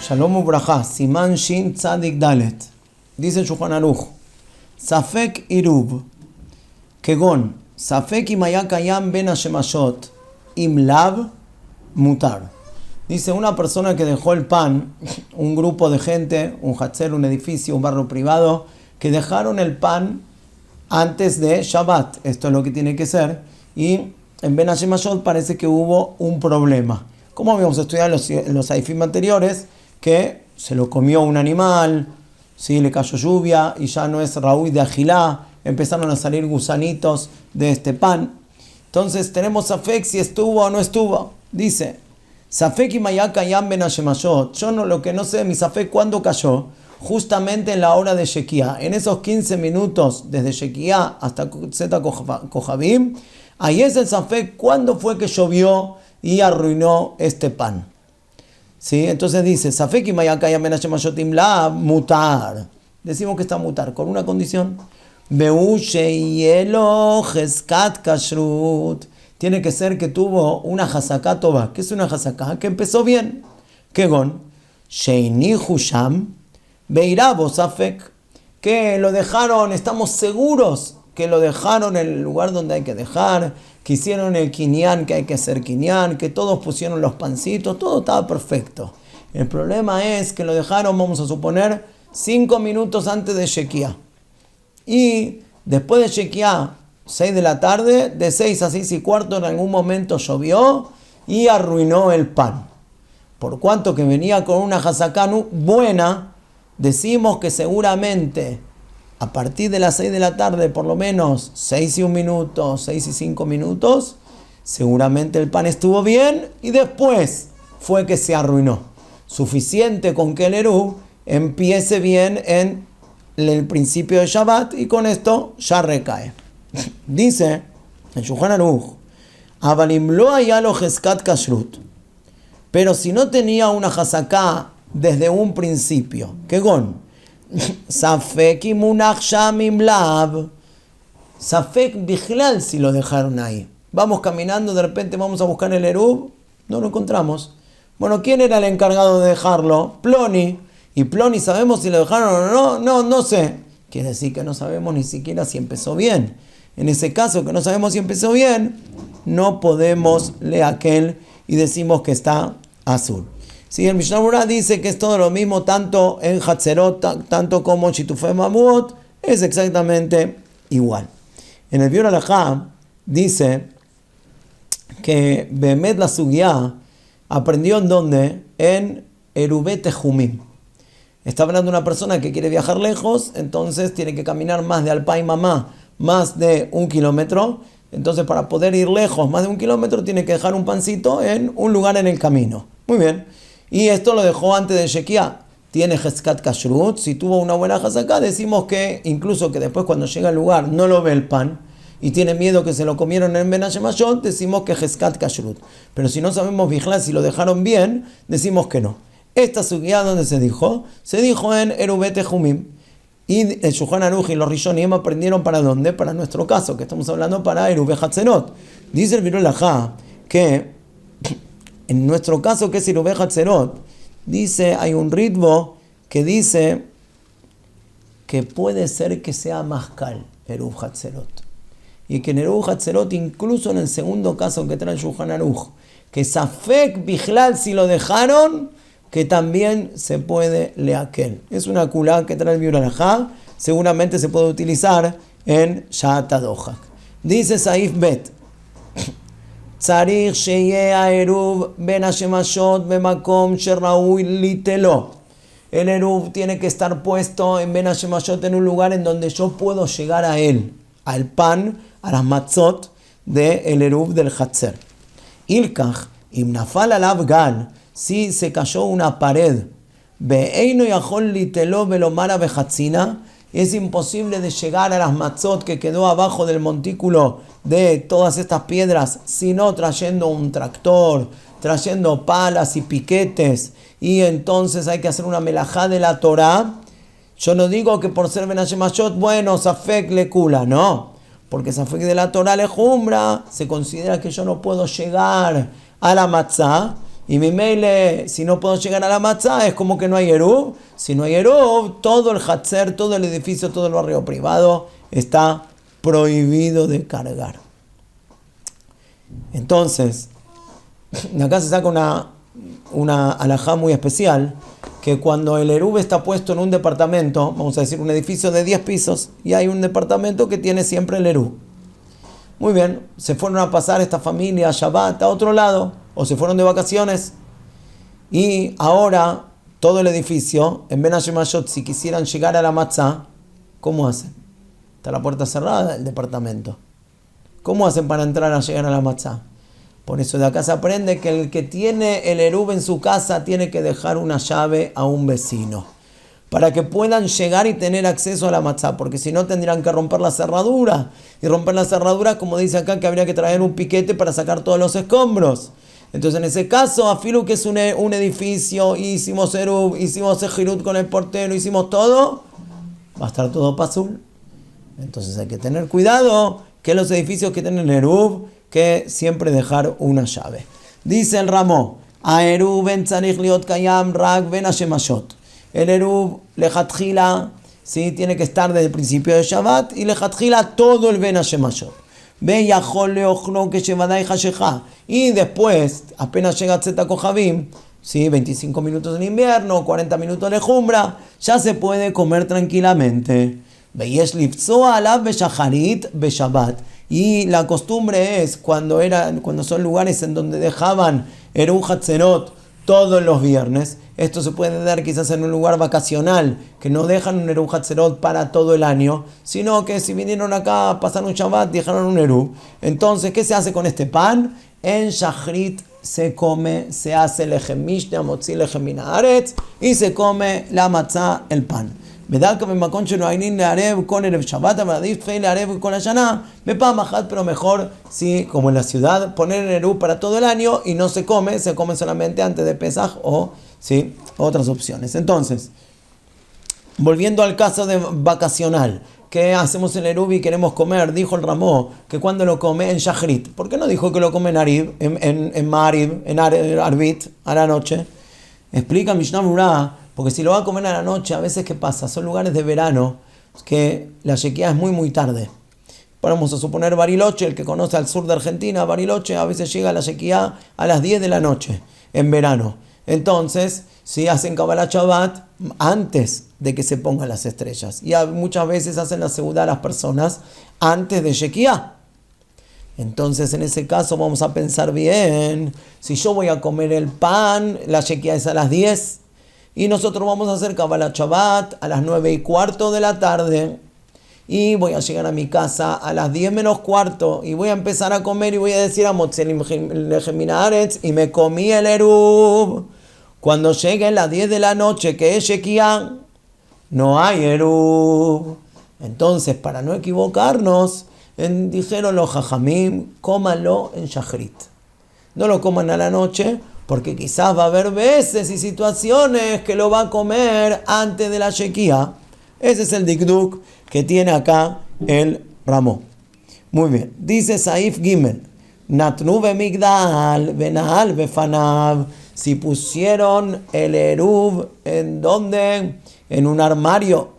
Shalom ubraja, Siman Shin Tzadik Dalet. Dice Shulchan Aruch, Safek Irub, Kegon, Safek Imaya Kayam Ben Hashemashot, Im Lav Mutar. Dice una persona que dejó el pan, un grupo de gente, un hatzer, un edificio, un barrio privado, que dejaron el pan antes de Shabbat. Esto es lo que tiene que ser. Y en Ben Hashemashot parece que hubo un problema. Como habíamos estudiado en los Saifim anteriores, que se lo comió un animal, ¿sí? Le cayó lluvia y ya no es raúl de agilá, empezaron a salir gusanitos de este pan. Entonces tenemos Safek si estuvo o no estuvo. Dice, Safek y Mayaka Yam Ben Hashemashot. Yo lo que no sé, mi Safek, ¿cuándo cayó? Justamente en la hora de Shekiah. En esos 15 minutos, desde Shekiah hasta Zeta Kohabim, ahí es el Safek, ¿cuándo fue que llovió y arruinó este pan? ¿Sí? Entonces dice, Safek y Mayaka Yam Ben Hashemashot Imla mutar. Decimos que está mutar, con una condición. Beushe hielo Heskat Kashrut. Tiene que ser que tuvo una hasaká toba. ¿Qué es una hasaká? Que empezó bien. Kegon. Sheini Husham. Beirabo Safek. Que lo dejaron, estamos seguros que lo dejaron en el lugar donde hay que dejar, que hicieron el kinyan que hay que hacer kinyan, que todos pusieron los pancitos, todo estaba perfecto. El problema es que lo dejaron, vamos a suponer, 5 minutos antes de Shekiah. Y después de Shekiah, 6 de la tarde, de 6 a 6 y cuarto en algún momento llovió y arruinó el pan. Por cuanto que venía con una hasaká buena, decimos que seguramente a partir de las 6 de la tarde, por lo menos 6 y 1 minuto, 6 y 5 minutos, seguramente el pan estuvo bien y después fue que se arruinó. Suficiente con que el Eruv empiece bien en el principio de Shabbat y con esto ya recae. Dice en Shulchan Aruch, Avalim lo hayalo Heskat Kashrut. Pero si no tenía una hasaká desde un principio, Kegon, Safek y Munach Shamim Lav. Safek Bichlal si lo dejaron ahí. Vamos caminando, de repente vamos a buscar el Eruv, no lo encontramos. Bueno, ¿quién era el encargado de dejarlo? Ploni. Y Ploni, ¿sabemos si lo dejaron o no? No sé. Quiere decir que no sabemos ni siquiera si empezó bien. En ese caso, que no sabemos si empezó bien, no podemos leer aquel y decimos que está azul. Sí, el Mishnah Berurah dice que es todo lo mismo, tanto en Hatzerot, tanto como en Shitufei Mamuot, es exactamente igual. En el Biur Halajá dice que Behemet la Sugiyá aprendió en dónde, en Erubé Tejumim. Está hablando de una persona que quiere viajar lejos, entonces tiene que caminar más de Alpay Mamá, más de 1 kilómetro. Entonces para poder ir lejos, más de 1 kilómetro, tiene que dejar un pancito en un lugar en el camino. Muy bien. Y esto lo dejó antes de Shekiah. Tiene Heskat Kashrut. Si tuvo una buena hasaká, decimos que incluso que después cuando llega al lugar no lo ve el pan y tiene miedo que se lo comieron en Ben Hashemashot, decimos que Heskat Kashrut. Pero si no sabemos vigilar si lo dejaron bien, decimos que no. Esta sugiyá, ¿dónde se dijo? Se dijo en Erubé Tejumim. Y el Shulchan Aruch y los Rishonim aprendieron para dónde, para nuestro caso, que estamos hablando para Erubé Hatzerot. Dice el Biur Halajá que en nuestro caso, que es Erubé Hatzerot, dice, hay un ritmo que dice que puede ser que sea Maskal, Erubé Hatzerot. Y que en Erubé Hatzerot, incluso en el segundo caso que trae el Shulchan Aruch, que Safek Bichlal si lo dejaron, que también se puede leakel. Es una kulá que trae el Biur Halajá, seguramente se puede utilizar en Shat Hadochak. Dice Saif Bet, Tzarich sheyeh Eruv ben Hashemashot bemakom sheraui litelo. El Eruv tiene que estar puesto en Ben Hashemashot en un lugar en donde yo puedo llegar a él, al pan, a las matzot del Eruv del Hatzer. Ilkach, im nafal alav gal, si se cayó una pared, be'eino yachol litelo velomara bechatzina, es imposible de llegar a las matzot que quedó abajo del montículo de todas estas piedras, sino trayendo un tractor, trayendo palas y piquetes, y entonces hay que hacer una melajá de la Torá. Yo no digo que por ser Ben Hashemashot, bueno, Safek le kula, no, porque Safek de la Torá le jumbra, se considera que yo no puedo llegar a la matzá, Y mi mail, si no puedo llegar a la matzá, es como que no hay eruv. Si no hay eruv, todo el hatzer, todo el edificio, todo el barrio privado está prohibido de cargar. Entonces, de acá se saca una alajá muy especial, que cuando el eruv está puesto en un departamento, vamos a decir un edificio de 10 pisos, y hay un departamento que tiene siempre el eruv. Muy bien, se fueron a pasar esta familia a Shabbat a otro lado, o se fueron de vacaciones, y ahora todo el edificio, en Ben Hashemashot, si quisieran llegar a la matzá, ¿cómo hacen? Está la puerta cerrada del departamento. ¿Cómo hacen para entrar a llegar a la matzá? Por eso de acá se aprende que el que tiene el eruv en su casa tiene que dejar una llave a un vecino, para que puedan llegar y tener acceso a la matzá, porque si no tendrían que romper la cerradura, y romper la cerradura, como dice acá, que habría que traer un piquete para sacar todos los escombros. Entonces en ese caso, afilu que es un edificio, hicimos eruv, hicimos ejirut con el portero, hicimos todo, va a estar todo pasul. Entonces hay que tener cuidado que los edificios que tienen eruv, que siempre dejar una llave. Dice el Ramó, a eruv en tzarich liot kayam rak ben hashemashot. El eruv lechatchila, ¿sí? Tiene que estar desde el principio de Shabbat, y lechatchila todo el ben hashemashot. Ve yachol leochlo que shevadai hashecha. Y después, apenas llega Tzeta Kohabim, ¿sí? 25 minutos en invierno, 40 minutos de jumbra, ya se puede comer tranquilamente. Veyesh lifzoa alav beshacharit beshabbat. Y la costumbre es, cuando son lugares en donde dejaban eruv hatzerot todos los viernes, esto se puede dar quizás en un lugar vacacional, que no dejan un eruv hatzerot para todo el año, sino que si vinieron acá a pasar un Shabbat, dejaron un eruv. Entonces, ¿qué se hace con este pan? En Shachrit se come, se hace lechem mishne, motzi lechem min haaretz, y se come la matzá, el pan. Pero mejor, sí, como en la ciudad, poner el eruv para todo el año y no se come solamente antes de Pesaj o sí, otras opciones. Entonces, volviendo al caso de vacacional, que hacemos el eruv y queremos comer, dijo el Ramó que cuando lo come en Shachrit. ¿Por qué no dijo que lo come en Arib, en Ma'ariv, en Arbit, a la noche? Explica Mishnah Berurah. Porque si lo va a comer a la noche, a veces, ¿qué pasa? Son lugares de verano que la shekiá es muy, muy tarde. Vamos a suponer Bariloche, el que conoce al sur de Argentina, Bariloche, a veces llega la shekiá a las 10 de la noche, en verano. Entonces, si hacen Kabbalat Shabbat antes de que se pongan las estrellas. Y muchas veces hacen la seudá a las personas antes de shekiá. Entonces, en ese caso, vamos a pensar bien. Si yo voy a comer el pan, la shekiá es a las 10. Y nosotros vamos a hacer Kabbalat Shabbat a las 9:15 de la tarde. Y voy a llegar a mi casa a las 10 menos cuarto. Y voy a empezar a comer y voy a decir a Motzelim lechem min haaretz. Y me comí el eruv. Cuando llegue las 10 de la noche, que es Shekiah, no hay eruv. Entonces, para no equivocarnos, dijeron los jajamim, cómalo en Shachrit. No lo coman a la noche, porque quizás va a haber veces y situaciones que lo va a comer antes de la Shekiah. Ese es el dikduk que tiene acá el Ramó. Muy bien. Dice Saif Gimel. Natnu bemigdal benahal befanav. Si pusieron el eruv en donde, en un armario,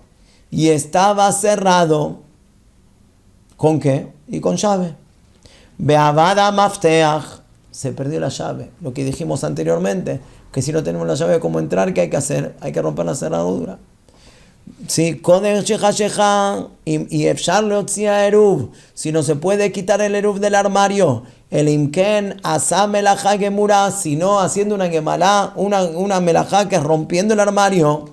y estaba cerrado, ¿con qué? Y con llave. Beavada mafteach. Se perdió la llave. Lo que dijimos anteriormente, que si no tenemos la llave, ¿cómo entrar? ¿Qué hay que hacer? Hay que romper la cerradura. Sí, y efshar leotzia eruv. Si no se puede quitar el eruv del armario, el imken asa melajá gemura, sino haciendo una gemalá, una melajá que es rompiendo el armario.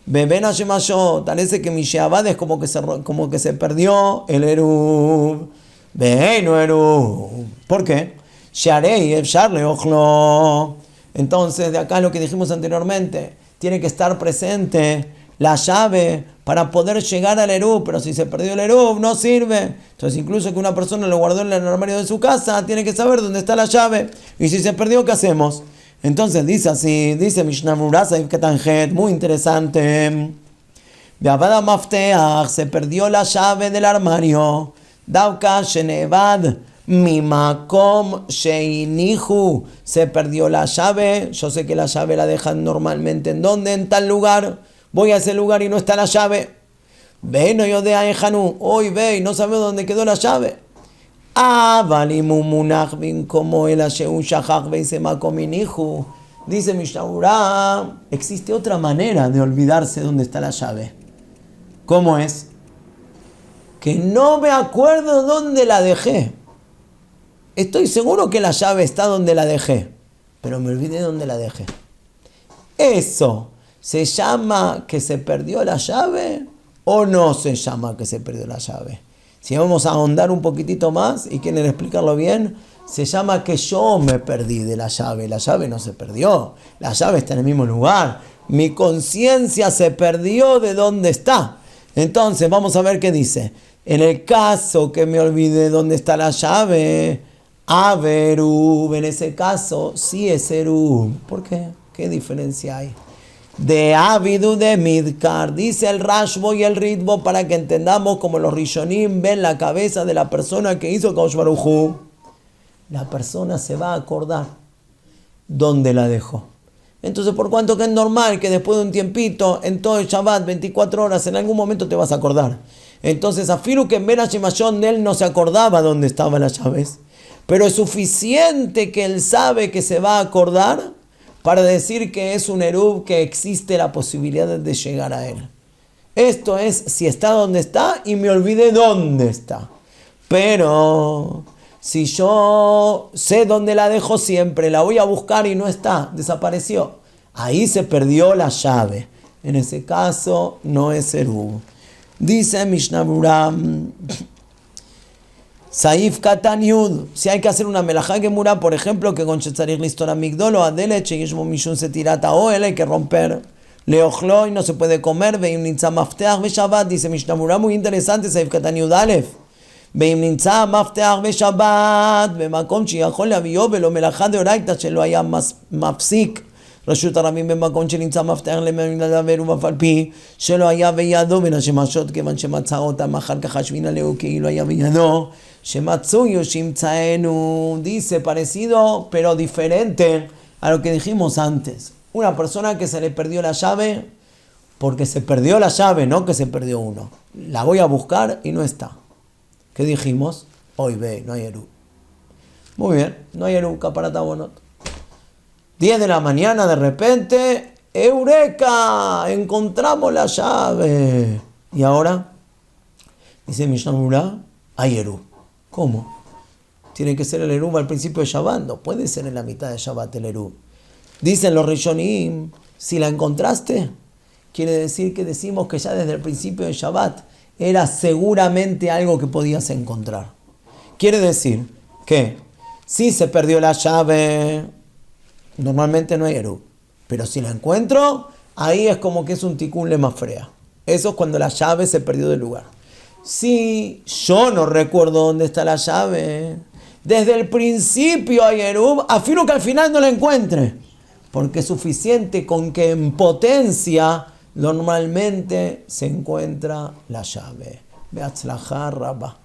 Beben hashemashot, parece que mi sheabad es como que se perdió el eruv. Veino eruv. ¿Por qué? Sharei efshar leochlo. Entonces, de acá lo que dijimos anteriormente, tiene que estar presente la llave para poder llegar al eruv, pero si se perdió el eruv no sirve. Entonces, incluso que una persona lo guardó en el armario de su casa, tiene que saber dónde está la llave. Y si se perdió, ¿qué hacemos? Entonces dice así, dice Mishnah Berurah Saif Ketanjet, muy interesante. Beavada mafteach, se perdió la llave del armario. Dauka shenevad Mi makom sheinihu, se perdió la llave. Yo sé que la llave la dejan normalmente ¿en dónde? En tal lugar. Voy a ese lugar y no está la llave. Ve, no yo de Aejanu. Hoy ve y no sabemos dónde quedó la llave. Avalimumunach bin como el Asheun Shahach veise makom inihu. Dice Mishnah, existe otra manera de olvidarse dónde está la llave. ¿Cómo es? Que no me acuerdo dónde la dejé. Estoy seguro que la llave está donde la dejé, pero me olvidé dónde la dejé. ¿Eso se llama que se perdió la llave o no se llama que se perdió la llave? Si vamos a ahondar un poquitito más y quieren explicarlo bien, se llama que yo me perdí de la llave. La llave no se perdió, la llave está en el mismo lugar. Mi conciencia se perdió de dónde está. Entonces vamos a ver qué dice. En el caso que me olvide dónde está la llave, Averub, en ese caso sí es Erub. ¿Por qué? ¿Qué diferencia hay? De Avidu de Midkar, dice el Rashbo y el Ritbo, para que entendamos como los Rishonim ven la cabeza de la persona que hizo Kaush Baruj Hu. La persona se va a acordar dónde la dejó. Entonces, por cuanto que es normal que después de un tiempito, en todo el Shabbat, 24 horas, en algún momento te vas a acordar. Entonces, afiru que en Ben Hashemashon él no se acordaba dónde estaban las llaves, pero es suficiente que él sabe que se va a acordar para decir que es un Erub, que existe la posibilidad de llegar a él. Esto es si está donde está y me olvidé dónde está. Pero si yo sé dónde la dejo siempre, la voy a buscar y no está, desapareció, ahí se perdió la llave. En ese caso no es Erub. Dice Mishnah Berurah, Saif Katan Yud, si hay que hacer una melajá gemura, por ejemplo, que con Chetzarich Listor Amigdol o Adelet, Sheyishmo Mishun se tirata o él hay que romper. Leojlo y no se puede comer. Veim Nitza Mafteach Ve Shabbat, dice Mishnah Berurah, muy interesante, Saif Katan Yud Alef. Veim Nitza Mafteach Ve Shabbat, Bemakom Sheyachol Leavio Velo melajá de Oraita Shelo haya mafsik. רשות הרבים במקום שנמצא מפתח למין לדבר ובפל פי שלא היה בידו בין השמשות כיוון שמצא אותם אחר כך השבינה לו כאילו היה בידו שמצוי שימצאנו. Dice parecido pero diferente a lo que dijimos antes. Una persona que se le perdió la llave porque se perdió la llave, no que se perdió uno. La voy a buscar y no está. ¿Qué dijimos? Hoy ve, no hay Erub. Muy bien, no hay Erub, caparata bonot. 10 de la mañana, de repente, ¡Eureka! Encontramos la llave. Y ahora, dice Mishnah Berurah, hay Erub. ¿Cómo? Tiene que ser el Erub al principio de Shabbat. No puede ser en la mitad de Shabbat el Erub. Dicen los Rishonim, si la encontraste, quiere decir que decimos que ya desde el principio de Shabbat era seguramente algo que podías encontrar. Quiere decir que si se perdió la llave, normalmente no hay Erub, pero si la encuentro, ahí es como que es un tikkun lemafrea. Eso es cuando la llave se perdió del lugar. Si yo no recuerdo dónde está la llave, desde el principio hay Erub, afirmo que al final no la encuentre, porque es suficiente con que en potencia normalmente se encuentra la llave. Beatzlajá Rabba.